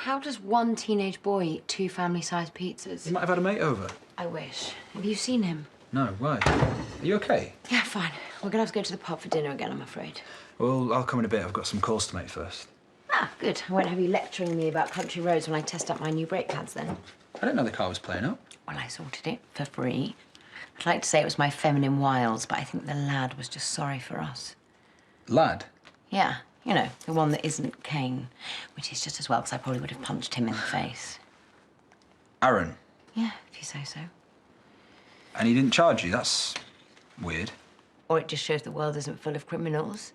How does one teenage boy eat 2 family-sized pizzas? You might have had a mate over. I wish. Have you seen him? No, why? Are you okay? Yeah, fine. We're gonna have to go to the pub for dinner again, I'm afraid. Well, I'll come in a bit. I've got some calls to make first. Ah, good. I won't have you lecturing me about country roads when I test out my new brake pads then. I didn't know the car was playing up. Well, I sorted it for free. I'd like to say it was my feminine wiles, but I think the lad was just sorry for us. Lad? Yeah, you know, the one that isn't Kane, which is just as well, because I probably would have punched him in the face. Aaron? Yeah, if you say so. And he didn't charge you? That's weird. Or it just shows the world isn't full of criminals.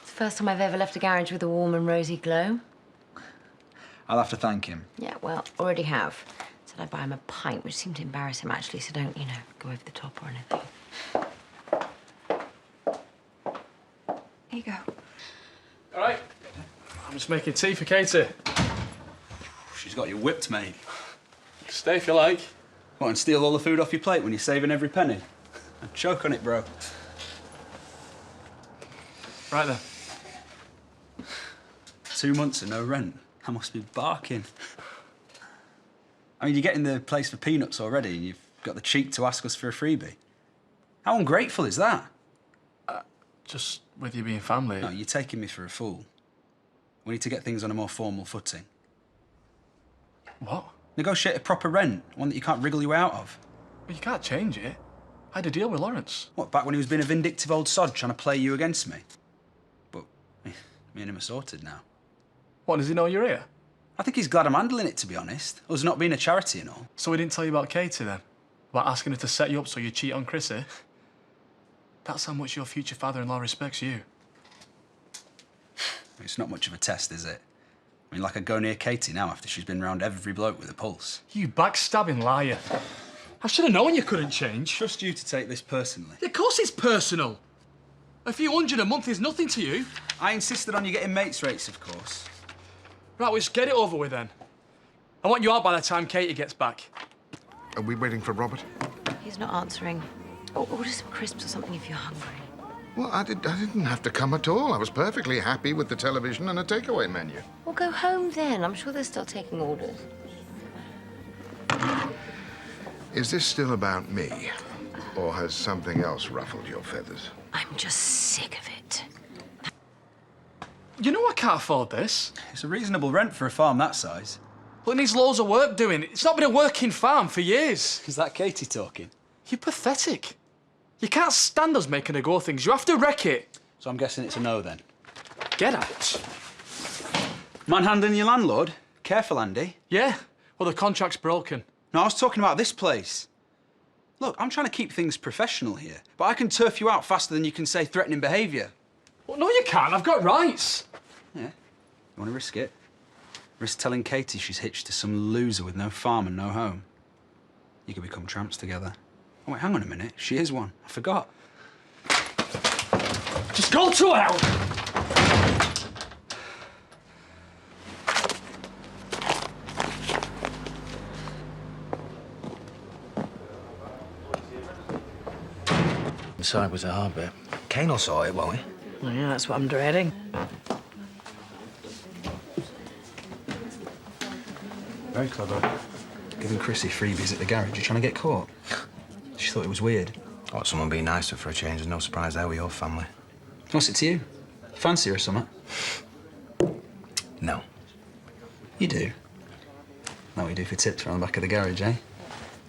It's the first time I've ever left a garage with a warm and rosy glow. I'll have to thank him. Yeah, well, already have. Said I'd buy him a pint, which seemed to embarrass him, actually, so don't, you know, go over the top or anything. Here you go. All right. I'm just making tea for Katie. She's got you whipped, mate. Stay if you like. What, and steal all the food off your plate when you're saving every penny? Choke on it, bro. Right then. 2 months and no rent. I must be barking. I mean, you're getting the place for peanuts already and you've got the cheek to ask us for a freebie. How ungrateful is that? Just with you being family. No, you're taking me for a fool. We need to get things on a more formal footing. What? Negotiate a proper rent, one that you can't wriggle you out of. Well, you can't change it. I had a deal with Lawrence. What, back when he was being a vindictive old sod trying to play you against me? But me and him are sorted now. What, does he know you're here? I think he's glad I'm handling it, to be honest. Us not being a charity and all. So he didn't tell you about Katie then? About asking her to set you up so you cheat on Chrissy? That's how much your future father-in-law respects you. It's not much of a test, is it? I mean, like I go near Katie now after she's been round every bloke with a pulse. You backstabbing liar. I should have known you couldn't change. Trust you to take this personally. Of course it's personal. A few hundred a month is nothing to you. I insisted on you getting mates rates, of course. Right, well, just get it over with then. I want you out by the time Katie gets back. Are we waiting for Robert? He's not answering. Order some crisps or something if you're hungry. Well, I didn't have to come at all. I was perfectly happy with the television and a takeaway menu. Well, go home then. I'm sure they're still taking orders. Is this still about me? Or has something else ruffled your feathers? I'm just sick of it. You know I can't afford this. It's a reasonable rent for a farm that size. Well, it needs loads of work doing. It's not been a working farm for years. Is that Katie talking? You're pathetic. You can't stand us making her go things. You have to wreck it. So I'm guessing it's a no then. Get out. Manhandling your landlord? Careful, Andy. Yeah? Well, the contract's broken. No, I was talking about this place. Look, I'm trying to keep things professional here, but I can turf you out faster than you can say threatening behaviour. Well, no, you can't. I've got rights. Yeah? You want to risk it? Risk telling Katie she's hitched to some loser with no farm and no home? You could become tramps together. Oh, wait, hang on a minute. She is one. I forgot. Just go to hell! Inside was a hard bit. Kane will sort it, won't he? Well, yeah, that's what I'm dreading. Very clever. Giving Chrissy freebies at the garage. You're trying to get caught? She thought it was weird. Thought someone being nicer for a change, and no surprise there with your family. What's it to you? Fancy her or something? No. You do? Like we do for tips around the back of the garage, eh?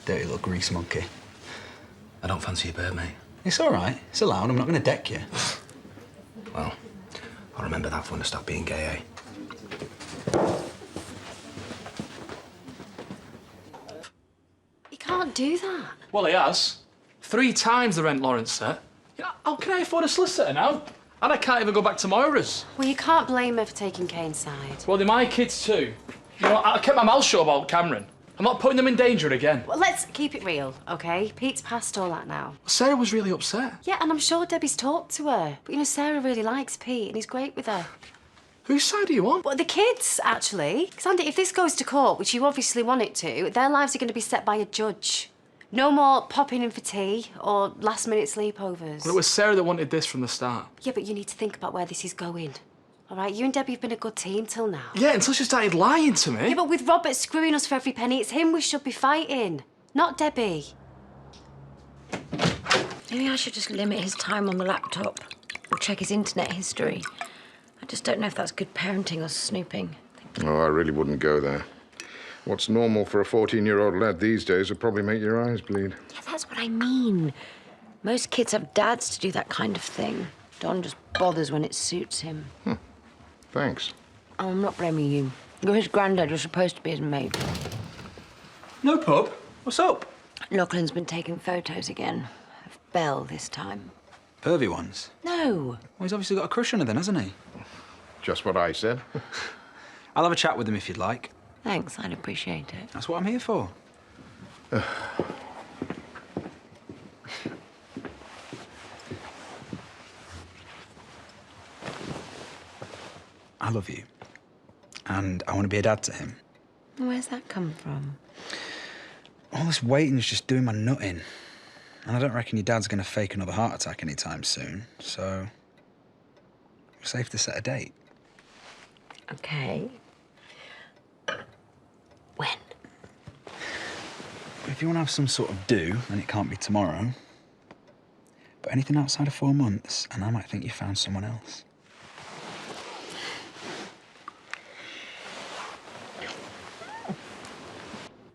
Dirty little grease monkey. I don't fancy your bird, mate. It's all right. It's allowed. I'm not going to deck you. Well, I'll remember that for when I stop being gay, eh? You can't do that. Well, he has. 3 times the rent Lawrence set. Yeah, how can I afford a solicitor now? And I can't even go back to Moira's. Well, you can't blame her for taking Kane's side. Well, they're my kids too. You know, I kept my mouth shut about Cameron. I'm not putting them in danger again. Well, let's keep it real, OK? Pete's past all that now. Sarah was really upset. Yeah, and I'm sure Debbie's talked to her. But, you know, Sarah really likes Pete, and he's great with her. Whose side are you on? Well, the kids, actually. Because, Andy, if this goes to court, which you obviously want it to, their lives are going to be set by a judge. No more popping in for tea or last-minute sleepovers. Well, it was Sarah that wanted this from the start. Yeah, but you need to think about where this is going, All right, you and Debbie have been a good team till now. Yeah, until she started lying to me. Yeah, but with Robert screwing us for every penny, it's him we should be fighting, not Debbie. Maybe I should just limit his time on the laptop or check his internet history. I just don't know if that's good parenting or snooping. Oh, I really wouldn't go there. What's normal for a 14-year-old lad these days would probably make your eyes bleed. Yeah, that's what I mean. Most kids have dads to do that kind of thing. Don just bothers when it suits him. Thanks. Oh, I'm not blaming you. You're his granddad. You're supposed to be his mate. No pub. What's up? Lachlan's been taking photos again. Of Belle this time. Pervy ones. No. Well, he's obviously got a crush on her then, hasn't he? Just what I said. I'll have a chat with him if you'd like. Thanks, I'd appreciate it. That's what I'm here for. I love you. And I want to be a dad to him. Where's that come from? All this waiting's just doing my nut in. And I don't reckon your dad's going to fake another heart attack anytime soon, so we're safe to set a date. Okay. When? If you want to have some sort of do, then it can't be tomorrow. But anything outside of 4 months, and I might think you found someone else.